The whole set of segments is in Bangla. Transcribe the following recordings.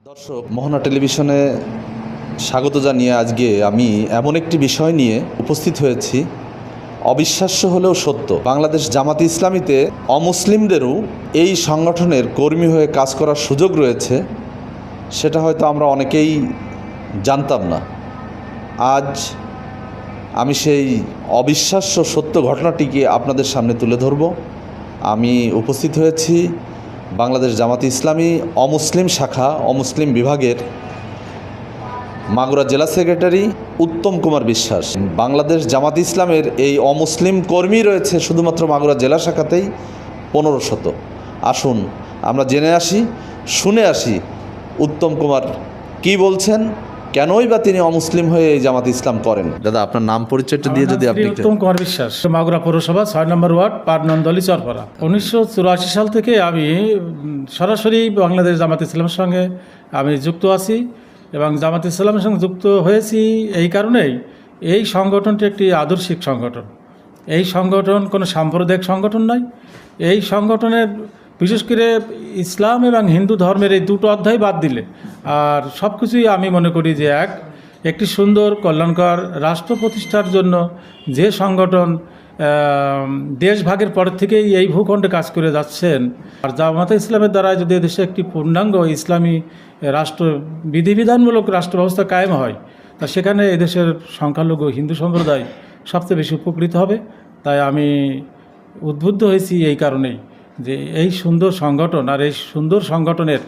দর্শক, মোহনা টেলিভিশনে স্বাগত জানিয়ে আজকে আমি এমন একটি বিষয় নিয়ে উপস্থিত হয়েছি, অবিশ্বাস্য হলেও সত্য। বাংলাদেশ জামাতে ইসলামীতে অমুসলিমদেরও এই সংগঠনের কর্মী হয়ে কাজ করার সুযোগ রয়েছে, সেটা হয়তো আমরা অনেকেই জানতাম না। আজ আমি সেই অবিশ্বাস্য সত্য ঘটনাটিকে আপনাদের সামনে তুলে ধরব। আমি উপস্থিত হয়েছি বাংলাদেশ জামাতে ইসলামী অমুসলিম শাখা অমুসলিম বিভাগের মাগুরা জেলা সেক্রেটারি উত্তম কুমার বিশ্বাস। বাংলাদেশ জামাতে ইসলামের এই অমুসলিম কর্মী রয়েছে শুধুমাত্র মাগুরা জেলা শাখাতেই 1500। আসুন আমরা জেনে আসি, শুনে আসি উত্তম কুমার কি বলছেন, কেনই বা তিনি অমুসলিম হয়ে এই জামাতে ইসলাম করেন। দাদা, আপনার নাম পরিচয়টা দিয়ে যদি আপনি। উত্তম কুমার বিশ্বাস, মাগুরা পৌরসভা 6 নম্বর ওয়ার্ড, পাটনন্দলি, চরপাড়া। 1984 সাল থেকে আমি সরাসরি বাংলাদেশ জামাতে ইসলামের সঙ্গে আমি যুক্ত আছি এবং জামাতে ইসলামের সঙ্গে যুক্ত হয়েছি এই কারণেই, এই সংগঠনটি একটি আদর্শিক সংগঠন। এই সংগঠন কোনো সাম্প্রদায়িক সংগঠন নয়। এই সংগঠনের বিশেষ করে ইসলাম এবং হিন্দু ধর্মের এই দুটো অধ্যায় বাদ দিলে আর সব কিছুই আমি মনে করি যে একটি সুন্দর কল্যাণকর রাষ্ট্র প্রতিষ্ঠার জন্য যে সংগঠন দেশ ভাগের পর থেকেই এই ভূখণ্ডে কাজ করে যাচ্ছেন, আর জামাতে ইসলামের দ্বারা যদি দেশে একটি পূর্ণাঙ্গ ইসলামী রাষ্ট্র বিধিবিধানমূলক রাষ্ট্র ব্যবস্থা কায়েম হয়, তা সেখানে এদেশের সংখ্যালঘু হিন্দু সম্প্রদায় সবচেয়ে বেশি উপকৃত হবে। তাই আমি উদ্বুদ্ধ হয়েছি এই কারণেই যে এই সুন্দর সংগঠন আর এই সুন্দর সংগঠনের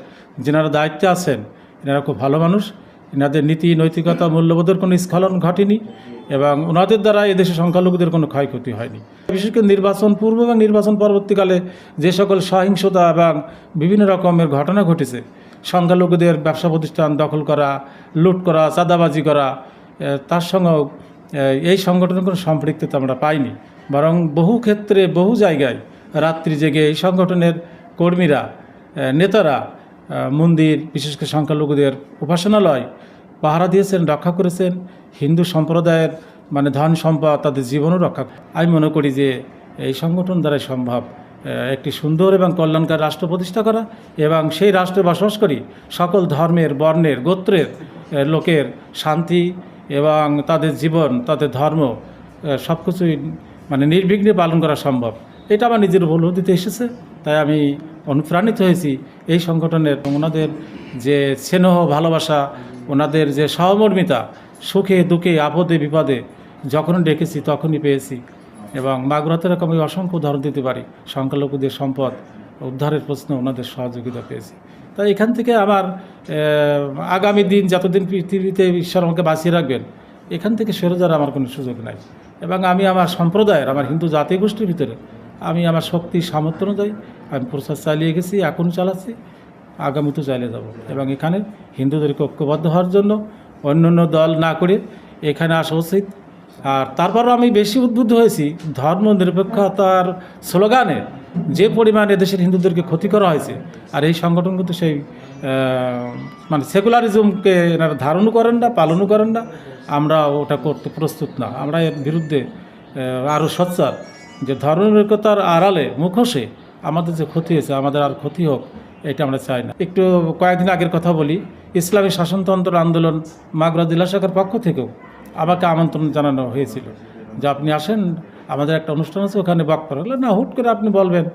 যেনারা দায়িত্বে আছেন, এনারা খুব ভালো মানুষ। এনাদের নীতি নৈতিকতা মূল্যবোধের কোনো স্খলন ঘটেনি এবং ওনাদের দ্বারা এদেশে সংখ্যালঘুদের কোনো ক্ষয়ক্ষতি হয়নি। বিশেষ করে নির্বাচন পূর্ব এবং নির্বাচন পরবর্তীকালে যে সকল সহিংসতা এবং বিভিন্ন রকমের ঘটনা ঘটেছে, সংখ্যালঘুদের ব্যবসা প্রতিষ্ঠান দখল করা, লুট করা, চাঁদাবাজি করা, তার সঙ্গেও এই সংগঠনের কোনো সম্পৃক্ততা আমরা পাইনি। বরং বহু ক্ষেত্রে বহু জায়গায় রাত্রি জেগে এই সংগঠনের কর্মীরা, নেতারা মন্দির, বিশেষ করে সংখ্যালঘুদের উপাসনালয় পাহারা দিয়েছেন, রক্ষা করেছেন। হিন্দু সম্প্রদায়ের ধন সম্পদ, তাদের জীবনও রক্ষা। আমি মনে করি যে এই সংগঠন দ্বারাই সম্ভব একটি সুন্দর এবং কল্যাণকর রাষ্ট্র প্রতিষ্ঠা করা এবং সেই রাষ্ট্রে বসবাস করি সকল ধর্মের, বর্ণের, গোত্রের লোকের শান্তি এবং তাদের জীবন, তাদের ধর্ম সব কিছুই নির্বিঘ্নে পালন করা সম্ভব। এটা আমার নিজের উপলব্ধিতে এসেছে। তাই আমি অনুপ্রাণিত হয়েছি এই সংগঠনের। ওনাদের যে স্নেহ, ভালোবাসা, ওনাদের যে সহমর্মিতা, সুখে দুঃখে আপদে বিপদে যখন ডেকেছি তখনই পেয়েছি। এবং মাগুরাতে এরকম আমি অসংখ্য উদাহরণ দিতে পারি, সংখ্যালঘুদের সম্পদ উদ্ধারের প্রশ্নে ওনাদের সহযোগিতা পেয়েছি। তাই এখান থেকে আমার আগামী দিন, যতদিন পৃথিবীতে ঈশ্বর আমাকে বাঁচিয়ে রাখবেন, এখান থেকে সরে যাওয়ার আমার কোনো সুযোগ নাই। এবং আমি আমার সম্প্রদায়ের, আমার হিন্দু জাতি গোষ্ঠীর ভিতরে আমি আমার শক্তি সামর্থ্য অনুযায়ী আমি প্রচার চালিয়ে গেছি, এখনও চালাচ্ছি, আগামীতেও চালিয়ে যাব। এবং এখানে হিন্দুদেরকে ঐক্যবদ্ধ হওয়ার জন্য অন্য দল না করে এখানে আসা উচিত। আর তারপরও আমি বেশি উদ্বুদ্ধ হয়েছি ধর্ম নিরপেক্ষতার স্লোগানে যে পরিমাণে দেশের হিন্দুদেরকে ক্ষতি করা হয়েছে, আর এই সংগঠন কিন্তু সেই সেকুলারিজমকে এনারা ধারণও করেন না, পালনও করেন না। আমরা ওটা করতে প্রস্তুত না। আমরা এর বিরুদ্ধে আরও সোচ্চার যে ধর্মনিরপেক্ষতার আড়ালে, মুখোশে আমাদের যে ক্ষতি হয়েছে, আমাদের আর ক্ষতি হোক, এটা আমরা চাই না। একটু কয়েকদিন আগের কথা বলি, ইসলামী শাসনতন্ত্র আন্দোলন মাগুরা জেলা শাখার পক্ষ থেকেও আমাকে আমন্ত্রণ জানানো হয়েছিল যে আপনি আসেন, আমাদের একটা অনুষ্ঠান আছে, ওখানে বক্তব্য হলো না। হুট করে আপনি বলবেন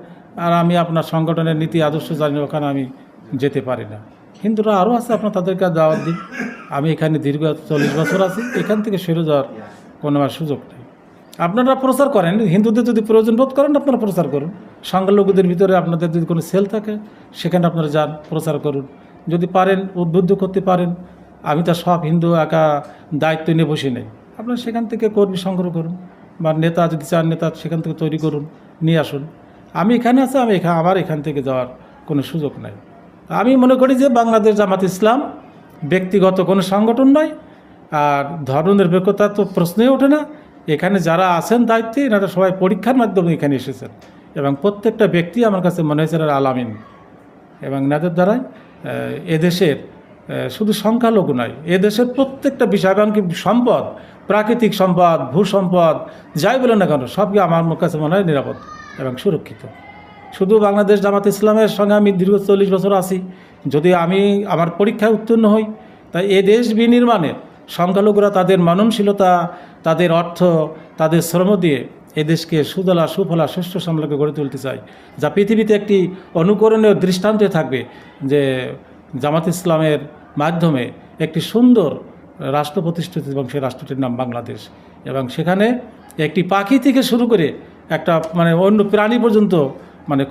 আর আমি আপনার সংগঠনের নীতি আদর্শ জানি, ওখানে আমি যেতে পারি না। হিন্দুরা আরও আছে, আপনার তাদেরকে দাওয়াত দিন। আমি এখানে দীর্ঘ 40 বছর আছি, এখান থেকে সরে যাওয়ার কোনো সুযোগ নেই। আপনারা প্রচার করেন, হিন্দুদের যদি প্রয়োজন বোধ করেন আপনারা প্রচার করুন। সংখ্যালঘুদের ভিতরে আপনাদের যদি কোনো সেল থাকে সেখানে আপনারা যান, প্রচার করুন। যদি পারেন, উদ্বুদ্ধ করতে পারেন। আমি তো সব হিন্দু একা দায়িত্ব নিয়ে বসে নেই। আপনারা সেখান থেকে কর্মী সংগ্রহ করুন, বা নেতা যদি চান নেতা সেখান থেকে তৈরি করুন, নিয়ে আসুন। আমি এখানে আছি, আমার এখান থেকে যাওয়ার কোনো সুযোগ নাই। আমি মনে করি যে বাংলাদেশ জামাত ইসলাম ব্যক্তিগত কোনো সংগঠন নয়, আর ধর্মনিরপেক্ষতা তো প্রশ্নই ওঠে না। এখানে যারা আছেন দায়িত্বে, এনারা সবাই পরীক্ষার মাধ্যমে এখানে এসেছেন এবং প্রত্যেকটা ব্যক্তি আমার কাছে মনে হয়েছে এনারা আলামিন। এবং এনাদের দ্বারাই এদেশের শুধু সংখ্যালঘু নয়, এদেশের প্রত্যেকটা বিষয়, এমনকি সম্পদ, প্রাকৃতিক সম্পদ, ভূ সম্পদ, যাই বলে না কেন, সবই আমার কাছে মনে হয় নিরাপদ এবং সুরক্ষিত। শুধু বাংলাদেশ জামাত ইসলামের সঙ্গে আমি দীর্ঘ 40 বছর আছি, যদি আমি আমার পরীক্ষায় উত্তীর্ণ হই, তাই এ দেশ বিনির্মাণে সংখ্যালঘুরা তাদের মননশীলতা, তাদের অর্থ, তাদের শ্রম দিয়ে এদেশকে সুদলা সুফলা সুষ্ঠ সামলাকে গড়ে তুলতে চাই, যা পৃথিবীতে একটি অনুকরণীয় দৃষ্টান্তে থাকবে যে জামাত ইসলামের মাধ্যমে একটি সুন্দর রাষ্ট্র প্রতিষ্ঠিত এবং সেই রাষ্ট্রটির নাম বাংলাদেশ। এবং সেখানে একটি পাখি থেকে শুরু করে একটা অন্য প্রাণী পর্যন্ত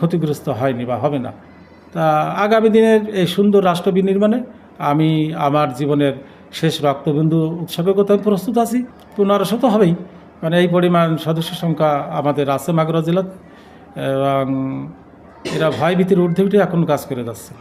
ক্ষতিগ্রস্ত হয়নি বা হবে না। তা আগামী দিনের এই সুন্দর রাষ্ট্র বিনির্মাণে আমি আমার জীবনের শেষ রক্তবিন্দু উৎসর্গ করতে আমি প্রস্তুত আছি। 1500 তো হবেই, এই পরিমাণ সদস্য সংখ্যা আমাদের আছে মাগুরা জেলাতে, এবং এরা ভয়ভীতির ঊর্ধ্বে উঠে এখন কাজ করে যাচ্ছে।